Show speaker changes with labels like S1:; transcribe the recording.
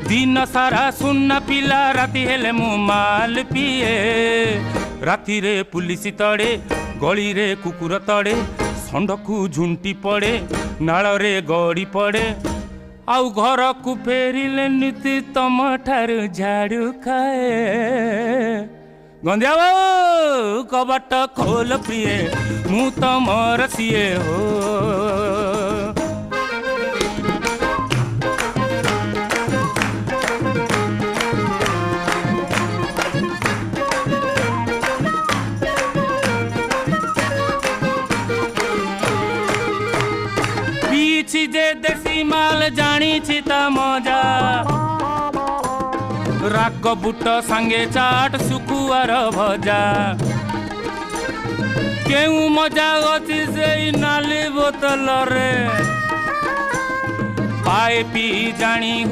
S1: दिन सारा सुन्ना पिला राति हेले मु माल पिए राति रे पुलिस तड़े गली रे कुकुर तड़े षंडकू झुंटी पड़े नाल रे गड़ी पड़े आउ घर को फेरिले नीति तम ठारू झाड़ू खाए गंधिया बाबू कबाट खोल प्रिय मु तमर सिए हो पीछी जे देसी माल जानी ता मजा राग बुट सांगे चाट सुकुआर भजा केउ मजा गति से नाली बोतल रे पाए पी जानी